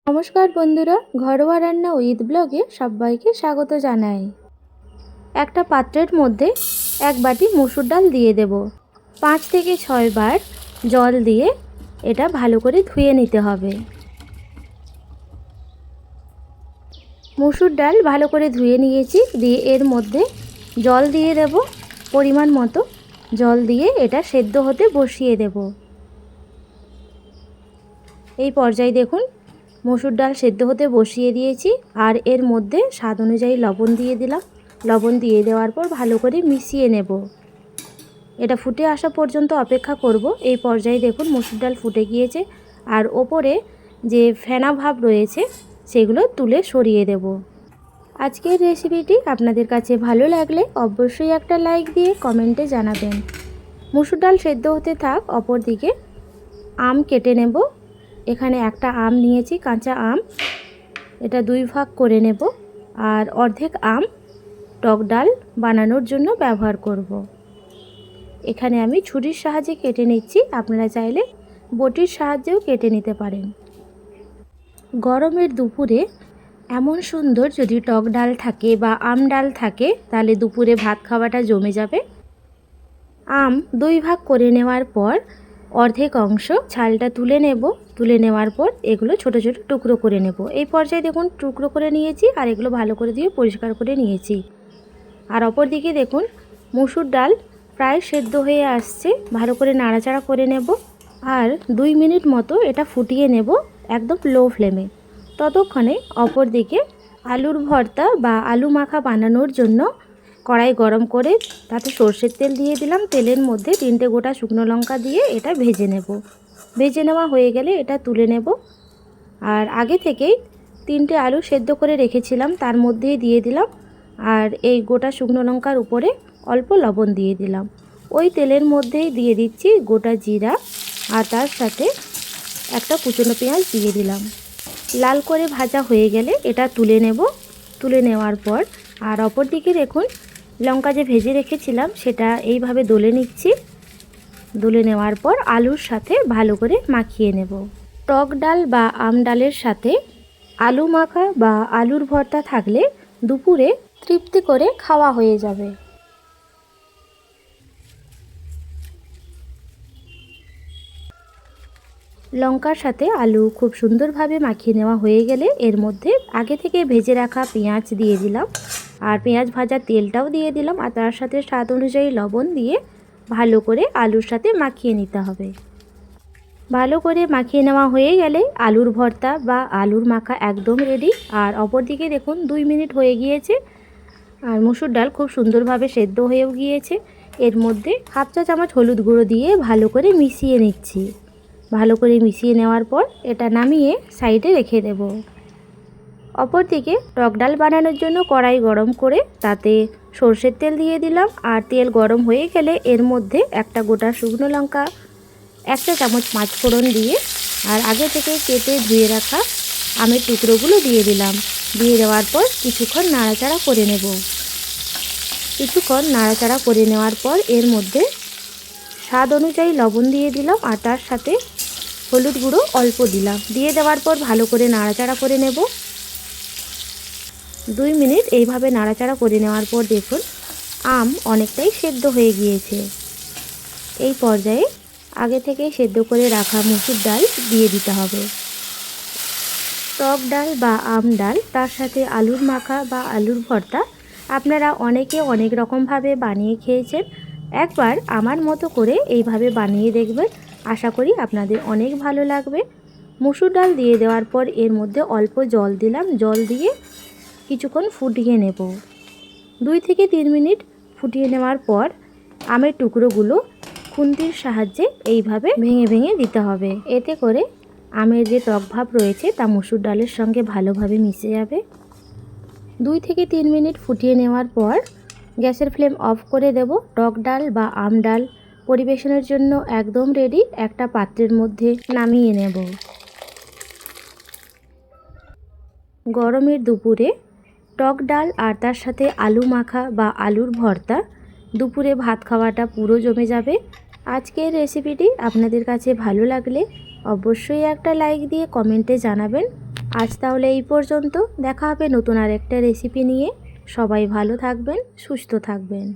নমস্কার বন্ধুরা, ঘরোয়া রান্না উইথ ব্লগে সবাইকে স্বাগত জানাই। একটা পাত্রের মধ্যে এক বাটি মসুর ডাল দিয়ে দেব। 5 থেকে 6 বার জল দিয়ে এটা ভালো করে ধুয়ে নিতে হবে। মসুর ডাল ভালো করে ধুয়ে নিয়েছি, দিয়ে এর মধ্যে জল দিয়ে দেব। পরিমাণ মতো জল দিয়ে এটা সেদ্ধ হতে বসিয়ে দেব। এই পর্যায়ে দেখুন মসুর ডাল সেদ্ধ হতে বসিয়ে দিয়েছি, আর এর মধ্যে স্বাদ অনুযায়ী লবণ দিয়ে দিলাম। লবণ দিয়ে দেওয়ার পর ভালো করে মিশিয়ে নেব। এটা ফুটে আসা পর্যন্ত অপেক্ষা করব। এই পর্যায়ে দেখুন মসুর ডাল ফুটে গিয়েছে, আর ওপরে যে ফেনা ভাব রয়েছে সেগুলো তুলে সরিয়ে দেব। আজকের রেসিপিটি আপনাদের কাছে ভালো লাগলে অবশ্যই একটা লাইক দিয়ে কমেন্টে জানাবেন। মসুর ডাল সেদ্ধ হতে থাক, অপর দিকে আম কেটে নেব। এখানে একটা আম নিয়েছি, কাঁচা আম। এটা 2 ভাগ করে নেব, আর অর্ধেক আম টক ডাল বানানোর জন্য ব্যবহার করব। এখানে আমি ছুরির সাহায্যে কেটে নিচ্ছি, আপনারা চাইলে বটির সাহায্যেও কেটে নিতে পারেন। গরমের দুপুরে এমন সুন্দর যদি টক ডাল থাকে বা আম ডাল থাকে, তাহলে দুপুরে ভাত খাওয়াটা জমে যাবে। আম 2 ভাগ করে নেওয়ার পর অর্ধেক অংশ ছালটা তুলে নেব। তুলে নেওয়ার পর এগুলো ছোট ছোট টুকরো করে নেব। এই পর্যায়ে দেখুন টুকরো করে নিয়েছি, আর এগুলো ভালো করে দিয়ে পরিষ্কার করে নিয়েছি। আর অপর দিকে দেখুন মসুর ডাল প্রায় সেদ্ধ হয়ে আসছে, ভালো করে নাড়াচাড়া করে নেব। আর 2 মিনিট মতো এটা ফুটিয়ে নেব একদম লো ফ্লেমে। ততক্ষণে অপর দিকে আলুর ভর্তা বা আলু মাখা বানানোর জন্য কড়াই গরম করে তাতে সর্ষের তেল দিয়ে দিলাম। তেলের মধ্যে 3টে গোটা শুকনো লঙ্কা দিয়ে এটা ভেজে নেব। ভেজে নেওয়া হয়ে গেলে এটা তুলে নেব। আর আগে থেকেই 3টে আলু সেদ্ধ করে রেখেছিলাম, তার মধ্যেই দিয়ে দিলাম। আর এই গোটা শুকনো লঙ্কার উপরে অল্প লবণ দিয়ে দিলাম। ওই তেলের মধ্যেই দিয়ে দিচ্ছি গোটা জিরা, আর তার সাথে একটা কুচনো পেঁয়াজ দিয়ে দিলাম। লাল করে ভাজা হয়ে গেলে এটা তুলে নেব। তুলে নেওয়ার পর আর অপর দিকে দেখুন লঙ্কা যে ভেজে রেখেছিলাম সেটা এইভাবে দলে নিচ্ছি। দলে নেওয়ার পর আলুর সাথে ভালো করে মাখিয়ে নেব। টক ডাল বা আম ডালের সাথে আলু মাখা বা আলুর ভর্তা থাকলে দুপুরে তৃপ্তি করে খাওয়া হয়ে যাবে। লঙ্কার সাথে আলু খুব সুন্দরভাবে মাখিয়ে নেওয়া হয়ে গেলে এর মধ্যে আগে থেকে ভেজে রাখা পেঁয়াজ দিয়ে দিলাম, আর পেঁয়াজ ভাজার তেলটাও দিয়ে দিলাম, আর তার সাথে স্বাদ অনুযায়ী লবণ দিয়ে ভালো করে আলুর সাথে মাখিয়ে নিতে হবে। ভালো করে মাখিয়ে নেওয়া হয়ে গেলে আলুর ভর্তা বা আলুর মাখা একদম রেডি। আর অপর দিকে দেখুন 2 মিনিট হয়ে গিয়েছে, আর মসুর ডাল খুব সুন্দরভাবে সেদ্ধ হয়েও গিয়েছে। এর মধ্যে হাফ চা চামচ হলুদ গুঁড়ো দিয়ে ভালো করে মিশিয়ে নিচ্ছি। ভালো করে মিশিয়ে নেওয়ার পর এটা নামিয়ে সাইডে রেখে দেব। অপরদিকে টক ডাল বানানোর জন্য কড়াই গরম করে তাতে সর্ষের তেল দিয়ে দিলাম, আর তেল গরম হয়ে গেলে এর মধ্যে একটা গোটা শুকনো লঙ্কা, 1 চা চামচ পাঁচফোড়ন দিয়ে আর আগে থেকে কেটে ধুয়ে রাখা আমের টুকরোগুলো দিয়ে দিলাম। দিয়ে দেওয়ার পর কিছুক্ষণ নাড়াচাড়া করে নেব। কিছুক্ষণ নাড়াচাড়া করে নেওয়ার পর এর মধ্যে স্বাদ অনুযায়ী লবণ দিয়ে দিলাম, আর তার সাথে হলুদ গুঁড়ো অল্প দিলাম। দিয়ে দেওয়ার পর ভালো করে নাড়াচাড়া করে নেব। 2 মিনিট এইভাবে নাড়াচাড়া করে নেওয়ার পর দেখুন আম অনেকটাই সেদ্ধ হয়ে গিয়েছে। এই পর্যায়ে আগে থেকে সেদ্ধ করে রাখা মসুর ডাল দিয়ে দিতে হবে। টক ডাল বা আম ডাল তার সাথে আলুর মাখা বা আলুর ভর্তা আপনারা অনেকে অনেক রকমভাবে বানিয়ে খেয়েছেন। একবার আমার মতো করে এইভাবে বানিয়ে দেখবেন, আশা করি আপনাদের অনেক ভালো লাগবে। মসুর ডাল দিয়ে দেওয়ার পর এর মধ্যে অল্প জল দিলাম। জল দিয়ে কিছুক্ষণ ফুটিয়ে নেব। 2 থেকে 3 মিনিট ফুটিয়ে নেওয়ার পর আমের টুকরোগুলো খুন্তির সাহায্যে এইভাবে ভেঙে ভেঙে দিতে হবে। এতে করে আমের যে টক ভাব রয়েছে তা মসুর ডালের সঙ্গে ভালোভাবে মিশে যাবে। 2 থেকে 3 মিনিট ফুটিয়ে নেওয়ার পর গ্যাসের ফ্লেম অফ করে দেব। টক ডাল বা আম ডাল পরিবেশনের জন্য একদম রেডি। একটা পাত্রের মধ্যে নামিয়ে নেব। গরমের দুপুরে টক ডাল আর তার সাথে আলু মাখা বা আলুর ভর্তা, দুপুরে ভাত খাওয়াটা পুরো জমে যাবে। আজকের রেসিপিটি আপনাদের কাছে ভালো লাগলে অবশ্যই একটা লাইক দিয়ে কমেন্টে জানাবেন। আজ তাহলে এই পর্যন্ত, দেখা হবে নতুন আরেকটা রেসিপি নিয়ে। সবাই ভালো থাকবেন, সুস্থ থাকবেন।